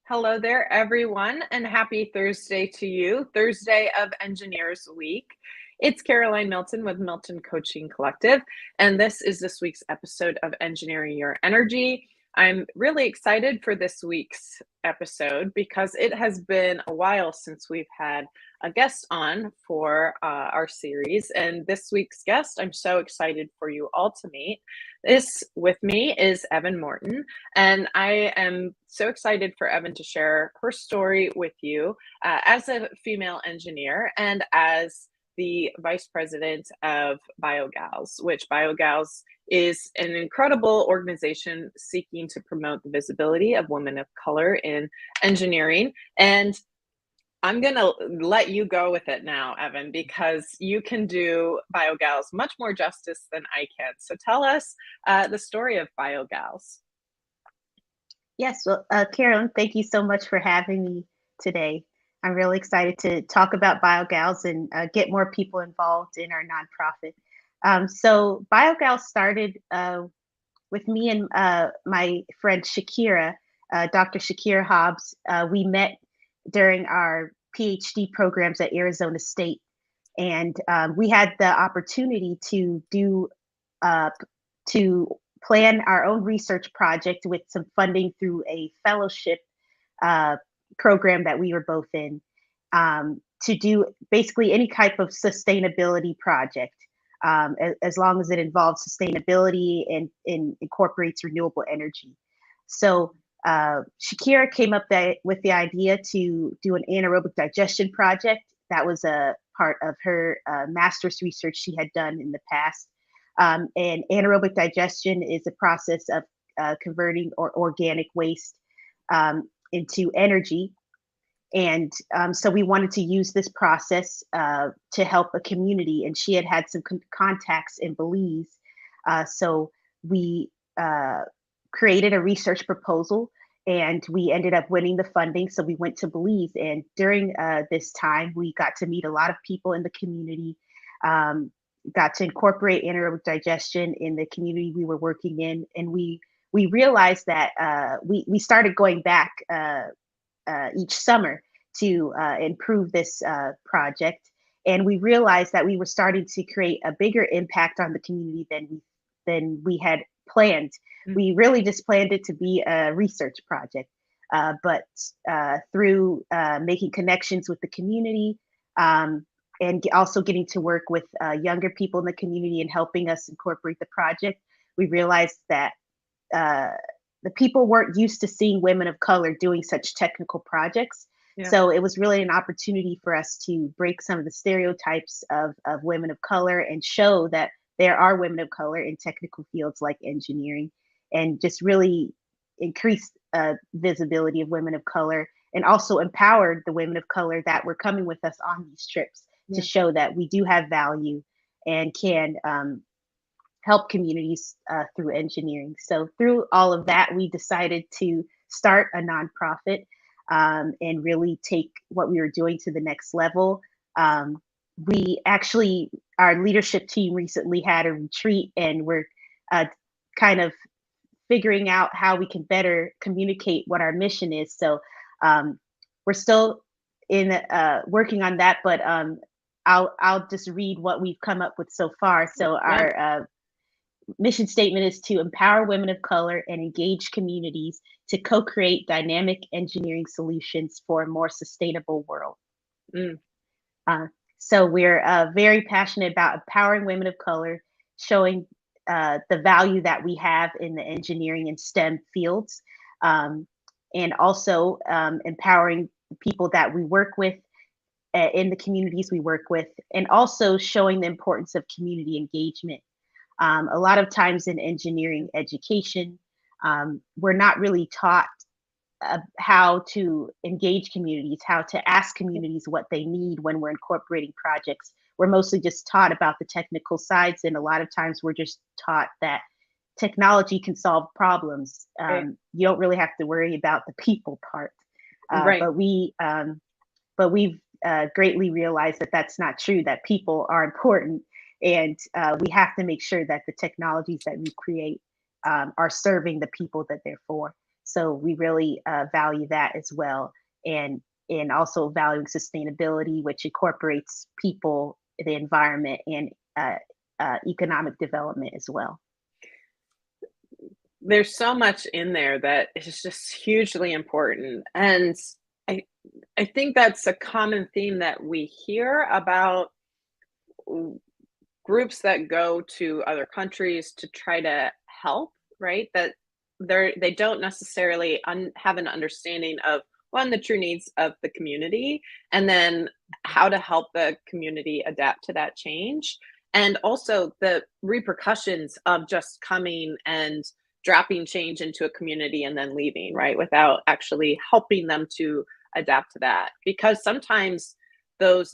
Hello there, everyone, and happy Thursday to you, Thursday of Engineers Week. It's Caroline Milton with Milton Coaching Collective, and this is this week's episode of Engineering Your Energy. I'm really excited for this week's episode because it has been a while since we've had a guest on for our series. And this week's guest, I'm so excited for you all to meet. This with me is Evvan Morton. And I am so excited for Evvan to share her story with you as a female engineer and as the Vice President of Biogals, which Biogals is an incredible organization seeking to promote the visibility of women of color in engineering. And I'm going to let you go with it now, Evvan, because you can do Biogals much more justice than I can. So tell us the story of Biogals. Yes, well, Carolyn, thank you so much for having me today. I'm really excited to talk about Biogals and get more people involved in our nonprofit. So Biogals started with me and my friend Shakira, Dr. Shakira Hobbs. We met during our PhD programs at Arizona State, and we had the opportunity to plan our own research project with some funding through a fellowship program that we were both in, to do basically any type of sustainability project, as long as it involves sustainability and incorporates renewable energy. So Shakira came up with the idea to do an anaerobic digestion project. That was a part of her master's research she had done in the past. And anaerobic digestion is a process of converting organic waste into energy. And so we wanted to use this process to help a community. And she had some contacts in Belize. So we created a research proposal, and we ended up winning the funding. So we went to Belize. And during this time, we got to meet a lot of people in the community, got to incorporate anaerobic digestion in the community we were working in. And we realized that we started going back each summer to improve this project. And we realized that we were starting to create a bigger impact on the community than we had planned. Mm-hmm. We really just planned it to be a research project, but through making connections with the community, and also getting to work with younger people in the community and helping us incorporate the project, we realized that the people weren't used to seeing women of color doing such technical projects. Yeah. So it was really an opportunity for us to break some of the stereotypes of women of color and show that there are women of color in technical fields like engineering, and just really increase visibility of women of color, and also empowered the women of color that were coming with us on these trips. Yeah. To show that we do have value and can help communities through engineering. So through all of that, we decided to start a nonprofit and really take what we were doing to the next level. We actually, our leadership team recently had a retreat, and we're kind of figuring out how we can better communicate what our mission is. So we're still in working on that, but I'll just read what we've come up with so far. So our mission statement is to empower women of color and engage communities to co-create dynamic engineering solutions for a more sustainable world. So we're very passionate about empowering women of color, showing the value that we have in the engineering and STEM fields, and also empowering people that we work with in the communities we work with, and also showing the importance of community engagement. A lot of times in engineering education, we're not really taught how to engage communities, how to ask communities what they need when we're incorporating projects. We're mostly just taught about the technical sides, and a lot of times we're just taught that technology can solve problems. Right. You don't really have to worry about the people part. Right. But we've greatly realized that that's not true, that people are important, and we have to make sure that the technologies that we create are serving the people that they're for. So we really value that as well, and also valuing sustainability, which incorporates people, the environment, and economic development as well. There's so much in there that is just hugely important, and I I think that's a common theme that we hear about groups that go to other countries to try to help, right? That they don't necessarily have an understanding of one, the true needs of the community, and then how to help the community adapt to that change, and also the repercussions of just coming and dropping change into a community and then leaving, right? Without actually helping them to adapt to that, because sometimes those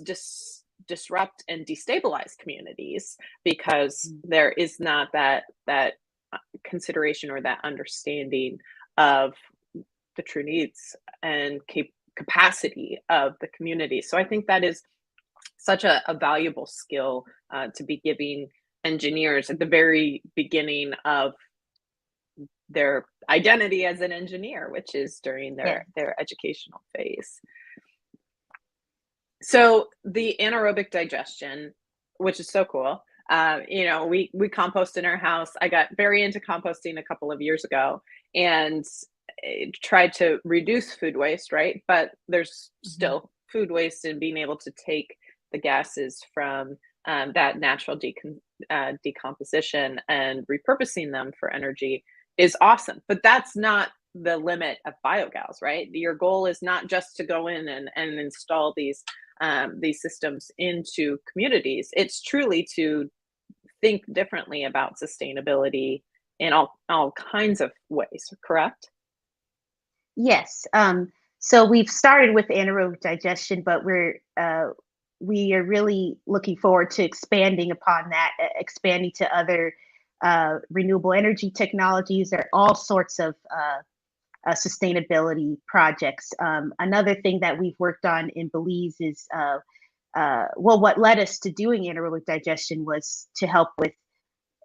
disrupt and destabilize communities because there is not that consideration or that understanding of the true needs and capacity of the community. So I think that is such a valuable skill to be giving engineers at the very beginning of their identity as an engineer, which is during Yeah. their educational phase. So the anaerobic digestion, which is so cool. We compost in our house. I got very into composting a couple of years ago and tried to reduce food waste, right? But there's Mhm. still food waste, and being able to take the gases from that natural decomposition and repurposing them for energy is awesome. But that's not the limit of biogals, right? Your goal is not just to go in and install these systems into communities. It's truly to think differently about sustainability in all kinds of ways, correct? Yes. So we've started with anaerobic digestion, but we are really looking forward to expanding upon that, expanding to other renewable energy technologies. There are all sorts of sustainability projects. Another thing that we've worked on in Belize is well, what led us to doing anaerobic digestion was to help with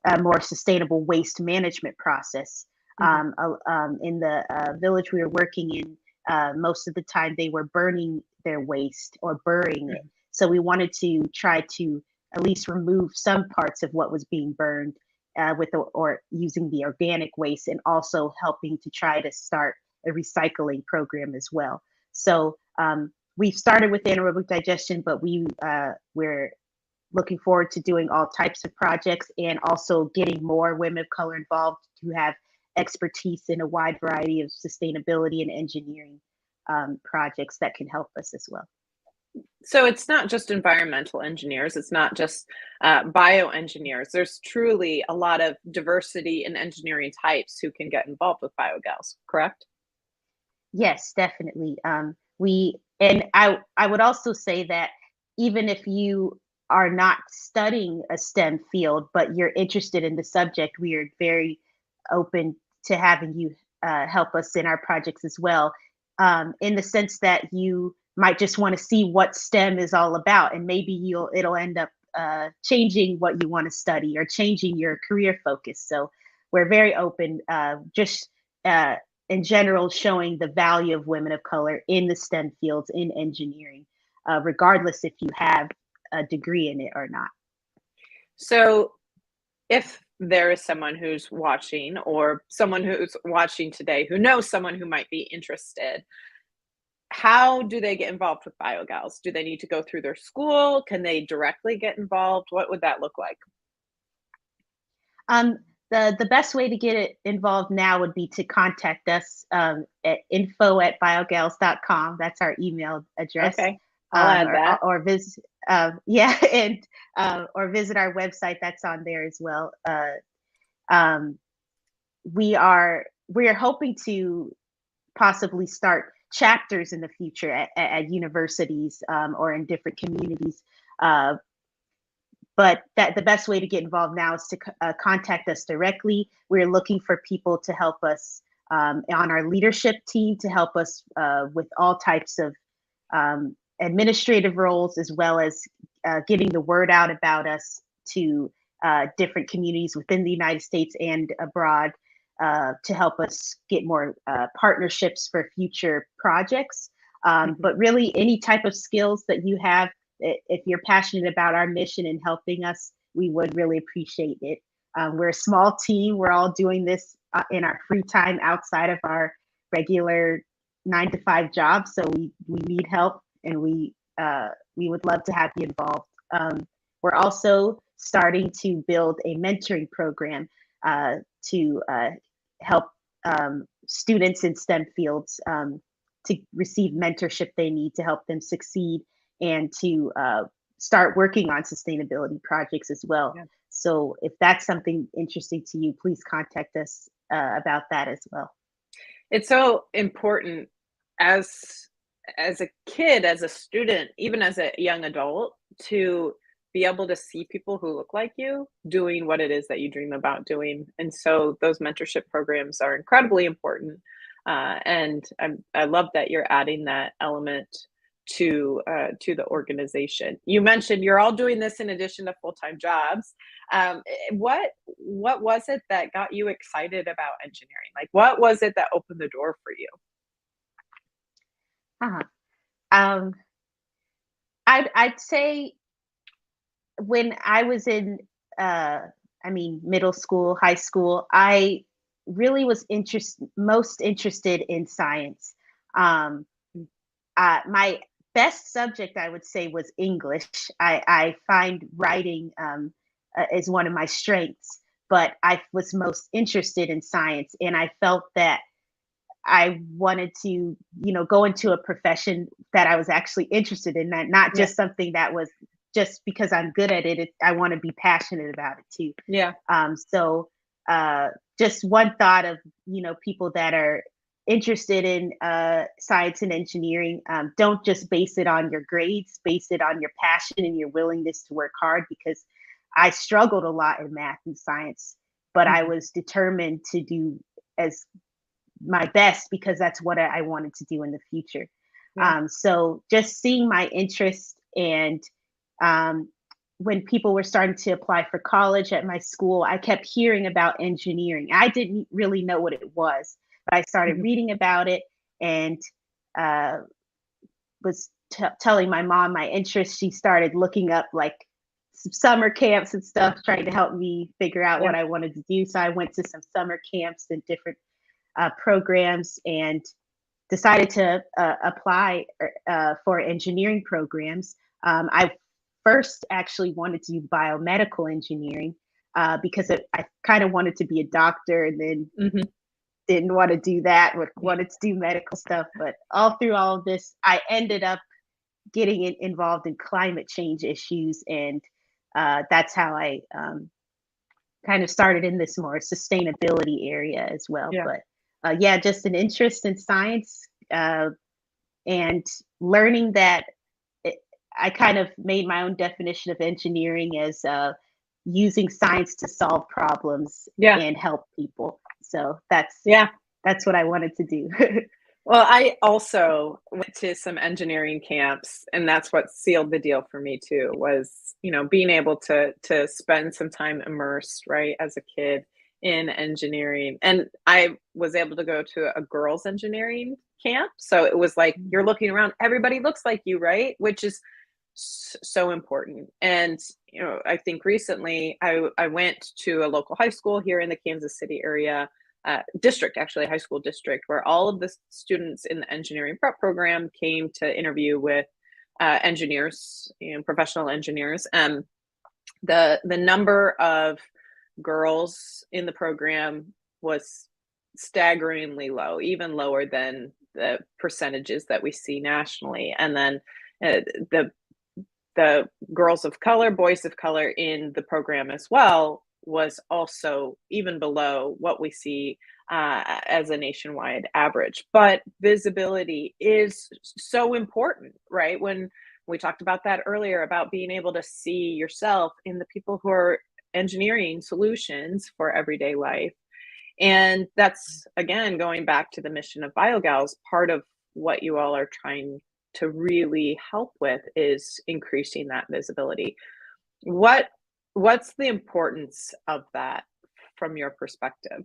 a more sustainable waste management process. Mhm. In the village we were working in, most of the time they were burning their waste or burying it. Mhm. So we wanted to try to at least remove some parts of what was being burned or using the organic waste, and also helping to try to start a recycling program as well. So we've started with anaerobic digestion, but we're looking forward to doing all types of projects, and also getting more women of color involved who have expertise in a wide variety of sustainability and engineering projects that can help us as well. So it's not just environmental engineers, it's not just bioengineers. There's truly a lot of diversity in engineering types who can get involved with biogals, correct? Yes, definitely. I would also say that even if you are not studying a STEM field, but you're interested in the subject, we are very open to having you help us in our projects as well. In the sense that you might just want to see what STEM is all about, and maybe it'll end up changing what you want to study or changing your career focus. So we're very open. Just in general, showing the value of women of color in the STEM fields in engineering, regardless if you have a degree in it or not. So if there is someone who's watching, or someone who's watching today who knows someone who might be interested, how do they get involved with biogals? Do they need to go through their school? Can they directly get involved? What would that look like? The best way to get it involved now would be to contact us at info@biogals.com. That's our email address. Okay, I'll add Or, that. or visit, yeah, and or visit our website. That's on there as well. Um, we are hoping to possibly start chapters in the future at universities, or in different communities. Uh, but that the best way to get involved now is to contact us directly. We're looking for people to help us on our leadership team, to help us with all types of administrative roles, as well as getting the word out about us to different communities within the United States and abroad. to help us get more partnerships for future projects. But really, any type of skills that you have, if you're passionate about our mission and helping us, we would really appreciate it. We're a small team. We're all doing this in our free time outside of our regular 9 to 5 jobs. So we need help, and we would love to have you involved. We're also starting to build a mentoring program to help students in STEM fields to receive mentorship they need to help them succeed, and to start working on sustainability projects as well. Yeah. So if that's something interesting to you, please contact us about that as well. It's so important as a kid, as a student, even as a young adult, to be able to see people who look like you doing what it is that you dream about doing. And so those mentorship programs are incredibly important. And I love that you're adding that element to the organization. You mentioned you're all doing this in addition to full-time jobs. What was it that got you excited about engineering? Like, what was it that opened the door for you? I'd say when I was in middle school, high school, I really was most interested in science. My best subject, I would say, was English. I find writing is one of my strengths, but I was most interested in science, and I felt that I wanted to, go into a profession that I was actually interested in, not just something that was just because I'm good at it. I want to be passionate about it too. Yeah. So just one thought of, people that are interested in science and engineering, don't just base it on your grades, base it on your passion and your willingness to work hard, because I struggled a lot in math and science, but I was determined to do as my best because that's what I wanted to do in the future. Yeah. So just seeing my interest, and when people were starting to apply for college at my school, I kept hearing about engineering. I didn't really know what it was, but I started reading about it, and was telling my mom my interest. She started looking up like some summer camps and stuff, trying to help me figure out what I wanted to do. So I went to some summer camps and different programs, and decided to apply for engineering programs. I first actually wanted to do biomedical engineering because I kind of wanted to be a doctor, and then didn't want to do that, wanted to do medical stuff. But all through all of this, I ended up getting involved in climate change issues, and that's how I kind of started in this more sustainability area as well. Yeah. But just an interest in science, and learning that I kind of made my own definition of engineering as using science to solve problems and help people. So that's what I wanted to do. Well, I also went to some engineering camps, and that's what sealed the deal for me too, was, being able to spend some time immersed, right, as a kid in engineering. And I was able to go to a girls' engineering camp. So it was like, you're looking around, everybody looks like you, right? Which is so important. And, I think recently I went to a local high school here in the Kansas City area, district, actually, high school district, where all of the students in the engineering prep program came to interview with engineers, professional engineers. And the number of girls in the program was staggeringly low, even lower than the percentages that we see nationally. And then the girls of color, boys of color in the program as well was also even below what we see as a nationwide average. But visibility is so important, right? When we talked about that earlier, about being able to see yourself in the people who are engineering solutions for everyday life. And that's, again, going back to the mission of Biogals, part of what you all are trying to really help with is increasing that visibility. What's the importance of that from your perspective?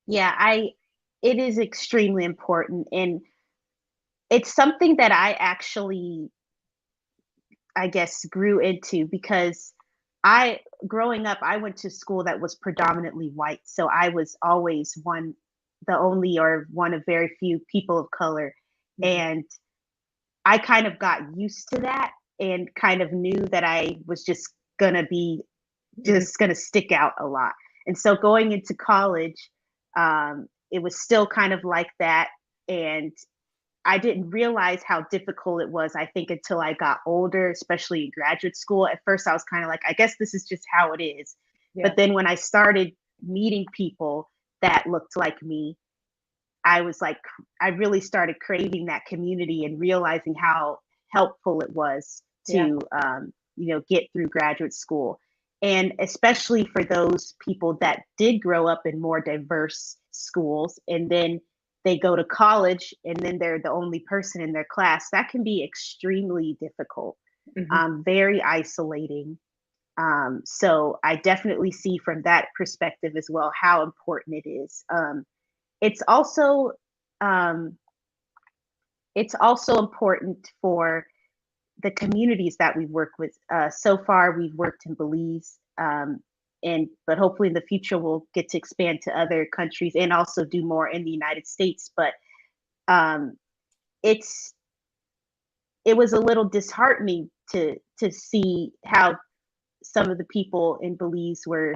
Yeah, it is extremely important, and it's something that I actually, I guess, grew into because I growing up, I went to school that was predominantly white. So I was always the only or one of very few people of color. Mhm. And I kind of got used to that and kind of knew that I was gonna be Mhm. just gonna stick out a lot. And so going into college, it was still kind of like that. And I didn't realize how difficult it was, I think, until I got older, especially in graduate school. At first, I was kind of like, I guess this is just how it is. Yeah. But then when I started meeting people that looked like me, I was like, I really started craving that community and realizing how helpful it was Yeah. to, get through graduate school. And especially for those people that did grow up in more diverse schools and then they go to college and then they're the only person in their class, that can be extremely difficult, Mhm. very isolating. So I definitely see from that perspective as well how important it is. It's also um, it's also important for the communities that we work with. So far, we've worked in Belize, and but hopefully in the future we'll get to expand to other countries and also do more in the United States. But um, it's it was a little disheartening to see how some of the people in Belize were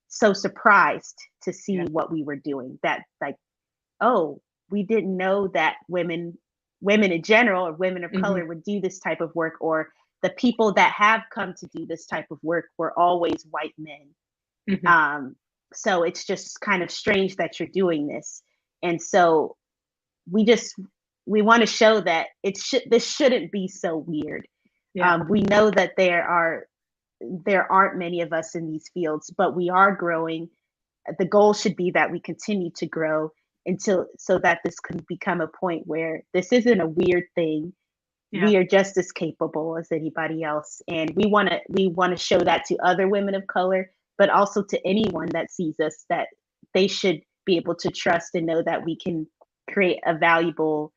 so surprised to see Yeah. what we were doing. That like, oh, we didn't know that women in general or women of Mhm. color would do this type of work, or the people that have come to do this type of work were always white men. Mhm. um so it's just kind of strange that you're doing this. And so we just we want to show that this shouldn't be so weird. Yeah. We know that there aren't many of us in these fields, but we are growing. The goal should be that we continue to grow until so that this can become a point where this isn't a weird thing. Yeah. We are just as capable as anybody else, and we want to show that to other women of color, but also to anyone that sees us, that they should be able to trust and know that we can create a valuable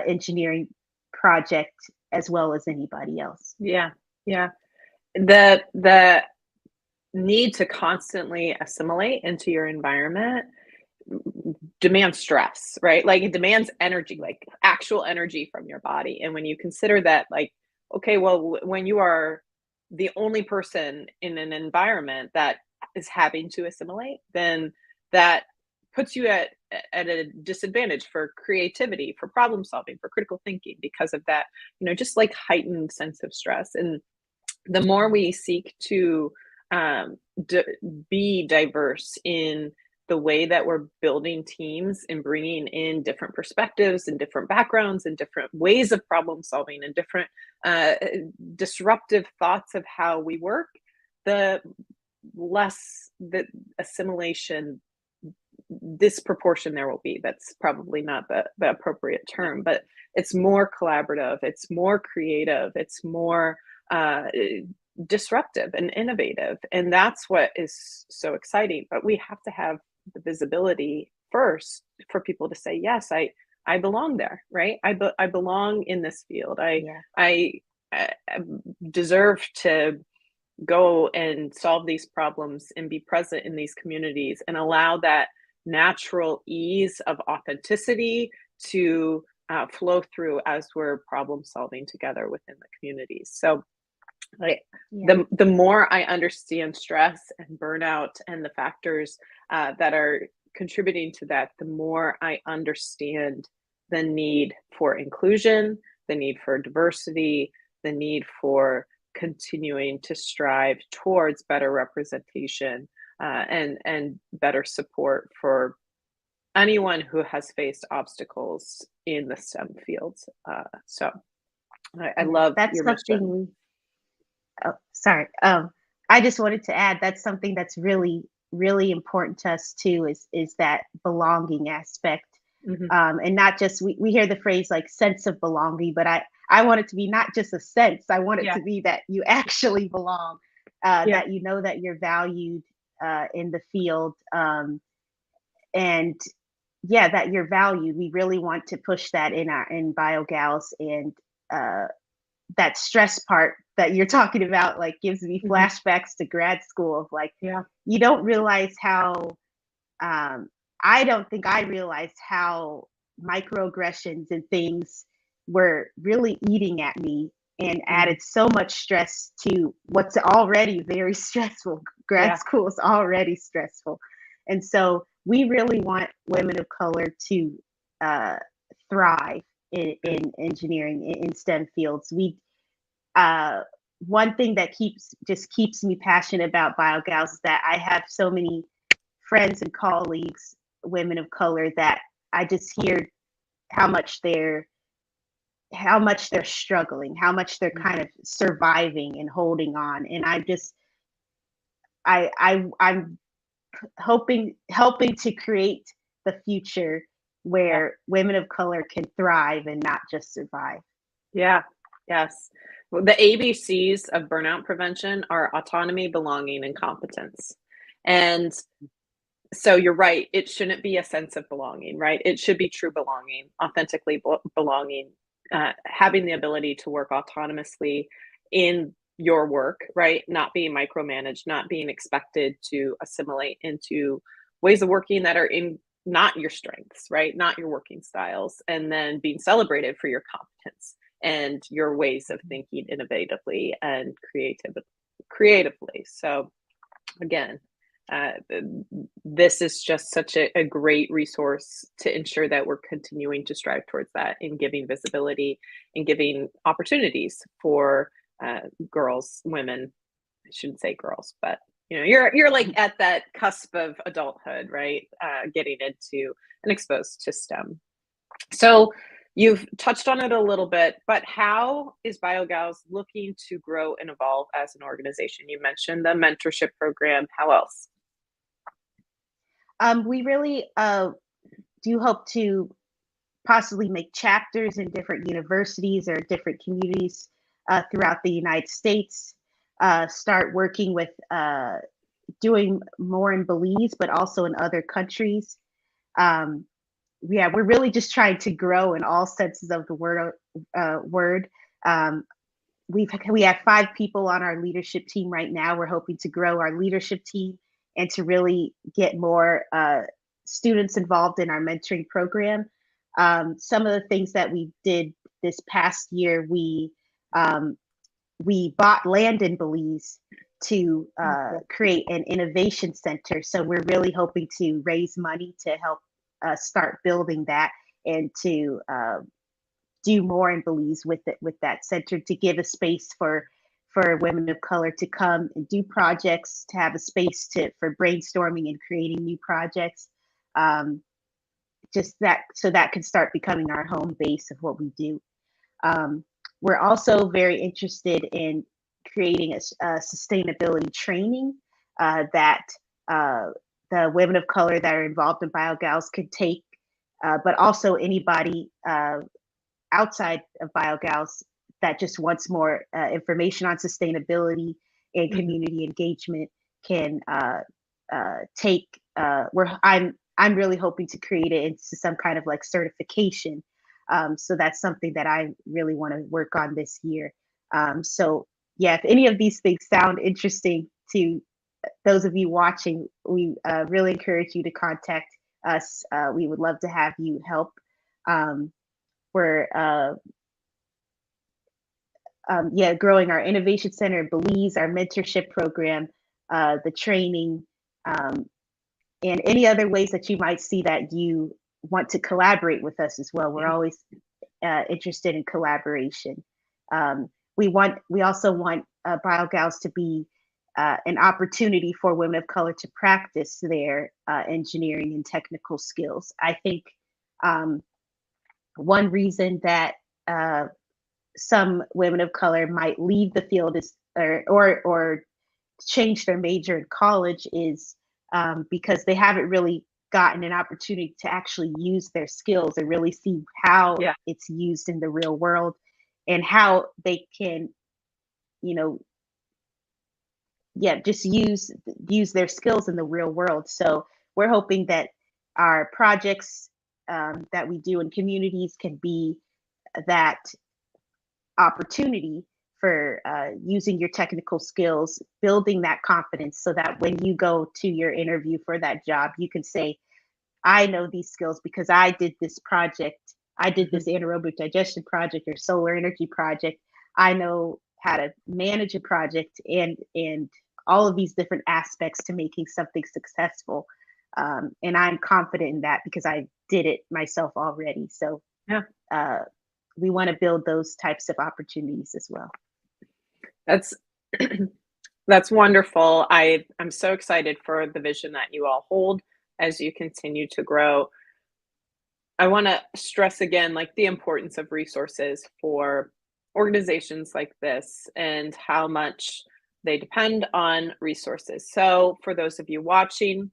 engineering project as well as anybody else. Yeah. Yeah. The need to constantly assimilate into your environment demands stress, right? Like it demands energy, like actual energy from your body. And when you consider that, like, okay, well, when you are the only person in an environment that is having to assimilate, then that puts you at a disadvantage for creativity, for problem solving, for critical thinking because of that, just like heightened sense of stress. And the more we seek to um, d- be diverse in the way that we're building teams and bringing in different perspectives and different backgrounds and different ways of problem solving and different uh, disruptive thoughts of how we work, the less the assimilation disproportion there will be. That's probably not the appropriate term, but it's more collaborative, it's more creative, it's more uh, disruptive and innovative. And that's what is so exciting. But we have to have the visibility first for people to say, yes, I belong there, right? I belong in this field. Yeah. I deserve to go and solve these problems and be present in these communities and allow that natural ease of authenticity to flow through as we're problem solving together within the communities. So, like Yeah. the more I understand stress and burnout and the factors that are contributing to that, the more I understand the need for inclusion, the need for diversity, the need for continuing to strive towards better representation and better support for anyone who has faced obstacles in the STEM fields. So I Yeah, love that's your something mission. we oh, sorry. I just wanted to add that's something that's really, really important to us too, is that belonging aspect. Hmm. And not just we hear the phrase like sense of belonging, but I want it to be not just a sense. I want it Yeah, to be that you actually belong, yeah, that you know that you're valued in the field, and yeah, that you're valued. We really want to push that in Biogals, and that stress part that you're talking about like gives me Mhm. flashbacks to grad school of like, Yeah. you don't realize how I don't think I realized how microaggressions and things were really eating at me and Mhm. added so much stress to what's already very stressful. Grad Yeah. school is already stressful. And so we really want women of color to uh, thrive in engineering, in STEM fields. Uh, One thing that keeps me passionate about Biogals is that I have so many friends and colleagues, women of color, that I just hear how much they're struggling, how much they're Mm. kind of surviving and holding on. And I'm helping to create the future Yeah. where women of color can thrive and not just survive. Yeah. Yes. Well, the ABCs of burnout prevention are autonomy, belonging, and competence. And so you're right. It shouldn't be a sense of belonging, right? It should be true belonging, authentically belonging, having the ability to work autonomously in your work, right? Not being micromanaged, not being expected to assimilate into ways of working that are in not your strengths, right? Not your working styles, and then being celebrated for your competence and your ways of thinking innovatively and creatively. So again, uh, this is just such a great resource to ensure that we're continuing to strive towards that and giving visibility and giving opportunities for girls, women. I shouldn't say girls, but you're like at that cusp of adulthood, right? Getting into and exposed to STEM. So you've touched on it a little bit, but how is Biogals looking to grow and evolve as an organization? You mentioned the mentorship program. How else? We really do hope to possibly make chapters in different universities or different communities throughout the United States. Start working with doing more in Belize, but also in other countries. Um, yeah, we're really just trying to grow in all senses of the word. Word. Um, we have 5 people on our leadership team right now. We're hoping to grow our leadership team and to really get more students involved in our mentoring program. Some of the things that we did this past year, we bought land in Belize to Oh, cool. create an innovation center. So we're really hoping to raise money to help start building that and to do more in Belize with that center to give a space for women of color to come and do projects, to have a space for brainstorming and creating new projects. Um, just that so that can start becoming our home base of what we do. Um, we're also very interested in creating a sustainability training that uh, the women of color that are involved in Biogals could take, but also anybody outside of Biogals that just wants more information on sustainability and Mhm. community engagement can take. I'm really hoping to create it into some kind of like certification. So that's something that I really want to work on this year. So yeah, if any of these things sound interesting to those of you watching, we really encourage you to contact us. We would love to have you help. Um, we're yeah, growing our innovation center in Belize, our mentorship program, the training, um, and any other ways that you might see that you want to collaborate with us as well. We're always interested in collaboration. We also want Biogals to be an opportunity for women of color to practice their engineering and technical skills. I think um, one reason that some women of color might leave the field is or change their major in college is because they haven't really gotten an opportunity to actually use their skills and really see how Yeah. it's used in the real world and how they can, you know, yeah, just use their skills in the real world. So we're hoping that our projects that we do in communities can be that opportunity for using your technical skills, building that confidence so that when you go to your interview for that job, you can say, I know these skills because I did this project. I did this anaerobic digestion project or solar energy project. I know how to manage a project and all of these different aspects to making something successful. And I'm confident in that because I did it myself already. So Yeah. We want to build those types of opportunities as well. That's that's wonderful. I'm so excited for the vision that you all hold as you continue to grow. I want to stress again, like the importance of resources for organizations like this and how much they depend on resources. So for those of you watching,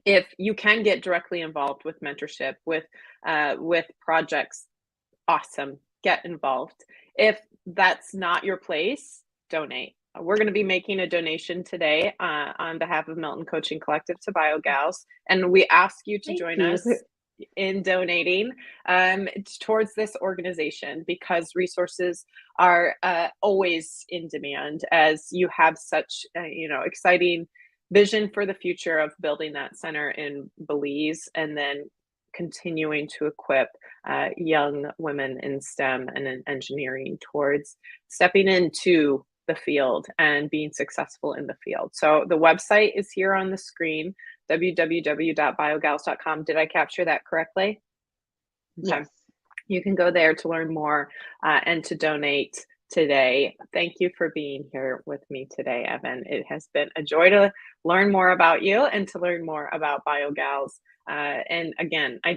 if you can get directly involved with mentorship, with projects, awesome, get involved. If that's not your place, donate. We're going to be making a donation today on behalf of Milton Coaching Collective to Biogals, and we ask you to join us in donating towards this organization because resources are always in demand as you have such exciting vision for the future of building that center in Belize and then continuing to equip young women in STEM and in engineering towards stepping into the field and being successful in the field. So the website is here on the screen, www.biogals.com. Did I capture that correctly? Yes. Okay. You can go there to learn more and to donate today. Thank you for being here with me today, Evvan. It has been a joy to learn more about you and to learn more about Biogals. And again, I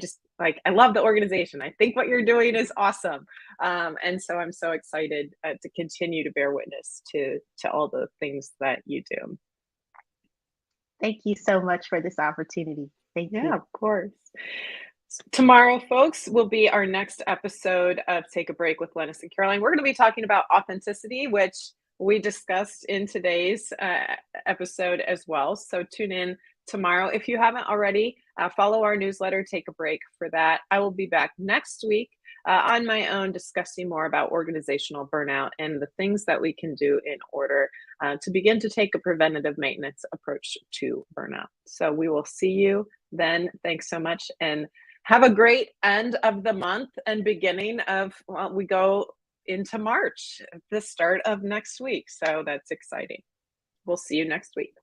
love the organization. I think what you're doing is awesome. And so I'm so excited to continue to bear witness to all the things that you do. Thank you so much for this opportunity. Thank you. Yeah, of course. Tomorrow, folks, will be our next episode of Take a Break with Lennis and Caroline. We're going to be talking about authenticity, which we discussed in today's episode as well. So tune in tomorrow. If you haven't already, follow our newsletter, Take a Break for that. I will be back next week on my own discussing more about organizational burnout and the things that we can do in order to begin to take a preventative maintenance approach to burnout. So we will see you then. Thanks so much. And have a great end of the month and beginning of, well, we go into March, the start of next week. So that's exciting. We'll see you next week.